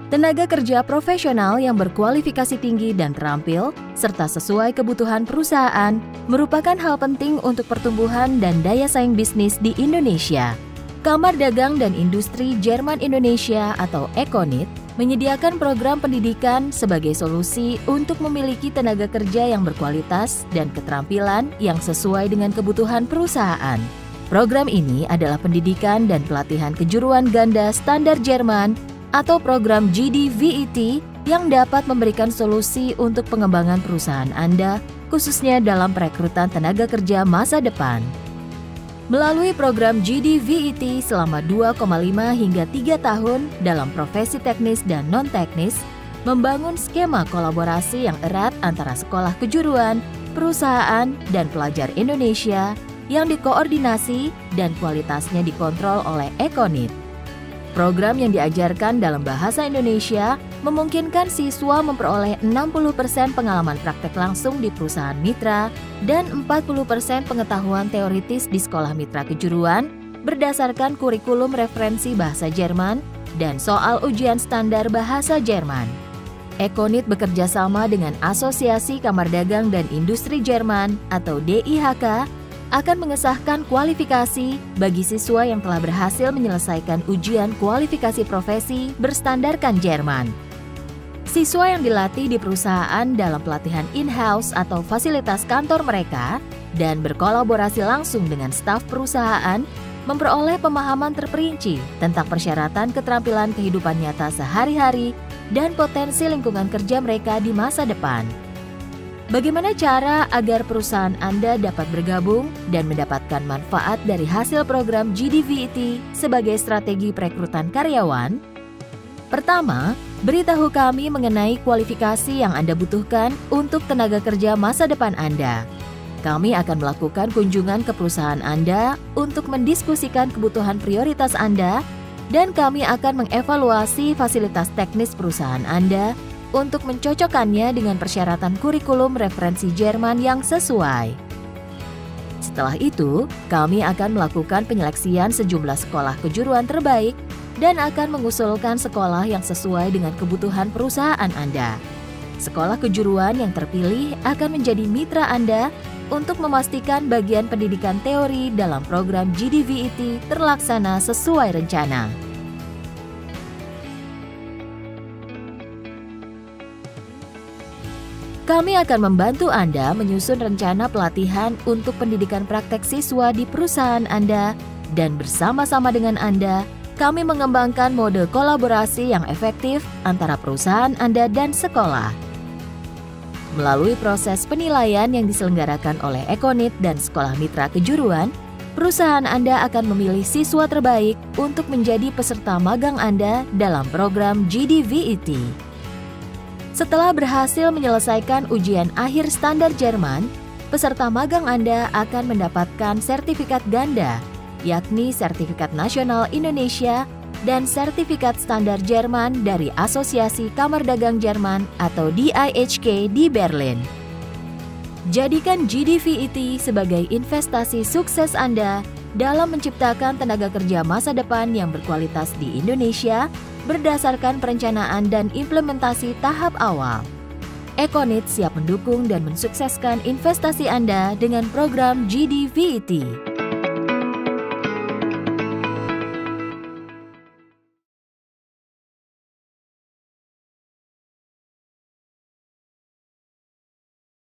Tenaga kerja profesional yang berkualifikasi tinggi dan terampil, serta sesuai kebutuhan perusahaan, merupakan hal penting untuk pertumbuhan dan daya saing bisnis di Indonesia. Kamar Dagang dan Industri Jerman Indonesia atau Econit menyediakan program pendidikan sebagai solusi untuk memiliki tenaga kerja yang berkualitas dan keterampilan yang sesuai dengan kebutuhan perusahaan. Program ini adalah pendidikan dan pelatihan kejuruan ganda standar Jerman atau program GDVET yang dapat memberikan solusi untuk pengembangan perusahaan Anda, khususnya dalam perekrutan tenaga kerja masa depan. Melalui program GDVET selama 2,5 hingga 3 tahun dalam profesi teknis dan non-teknis, membangun skema kolaborasi yang erat antara sekolah kejuruan, perusahaan, dan pelajar Indonesia yang dikoordinasi dan kualitasnya dikontrol oleh Econit. Program yang diajarkan dalam bahasa Indonesia memungkinkan siswa memperoleh 60% pengalaman praktek langsung di perusahaan mitra dan 40% pengetahuan teoritis di sekolah mitra kejuruan berdasarkan kurikulum referensi bahasa Jerman dan soal ujian standar bahasa Jerman. Econit bekerja sama dengan Asosiasi Kamar Dagang dan Industri Jerman atau DIHK akan mengesahkan kualifikasi bagi siswa yang telah berhasil menyelesaikan ujian kualifikasi profesi berstandarkan Jerman. Siswa yang dilatih di perusahaan dalam pelatihan in-house atau fasilitas kantor mereka dan berkolaborasi langsung dengan staf perusahaan memperoleh pemahaman terperinci tentang persyaratan keterampilan kehidupan nyata sehari-hari dan potensi lingkungan kerja mereka di masa depan. Bagaimana cara agar perusahaan Anda dapat bergabung dan mendapatkan manfaat dari hasil program GDVET sebagai strategi perekrutan karyawan? Pertama, beritahu kami mengenai kualifikasi yang Anda butuhkan untuk tenaga kerja masa depan Anda. Kami akan melakukan kunjungan ke perusahaan Anda untuk mendiskusikan kebutuhan prioritas Anda, dan kami akan mengevaluasi fasilitas teknis perusahaan Anda untuk mencocokkannya dengan persyaratan kurikulum referensi Jerman yang sesuai. Setelah itu, kami akan melakukan penyeleksian sejumlah sekolah kejuruan terbaik dan akan mengusulkan sekolah yang sesuai dengan kebutuhan perusahaan Anda. Sekolah kejuruan yang terpilih akan menjadi mitra Anda untuk memastikan bagian pendidikan teori dalam program GDVET terlaksana sesuai rencana. Kami akan membantu Anda menyusun rencana pelatihan untuk pendidikan praktek siswa di perusahaan Anda, dan bersama-sama dengan Anda, kami mengembangkan mode kolaborasi yang efektif antara perusahaan Anda dan sekolah. Melalui proses penilaian yang diselenggarakan oleh Econit dan sekolah mitra kejuruan, perusahaan Anda akan memilih siswa terbaik untuk menjadi peserta magang Anda dalam program GDVET. Setelah berhasil menyelesaikan ujian akhir standar Jerman, peserta magang Anda akan mendapatkan sertifikat ganda, yakni Sertifikat Nasional Indonesia dan Sertifikat Standar Jerman dari Asosiasi Kamar Dagang Jerman atau DIHK di Berlin. Jadikan GDVET sebagai investasi sukses Anda dalam menciptakan tenaga kerja masa depan yang berkualitas di Indonesia berdasarkan perencanaan dan implementasi tahap awal. Econit siap mendukung dan mensukseskan investasi Anda dengan program GDVET.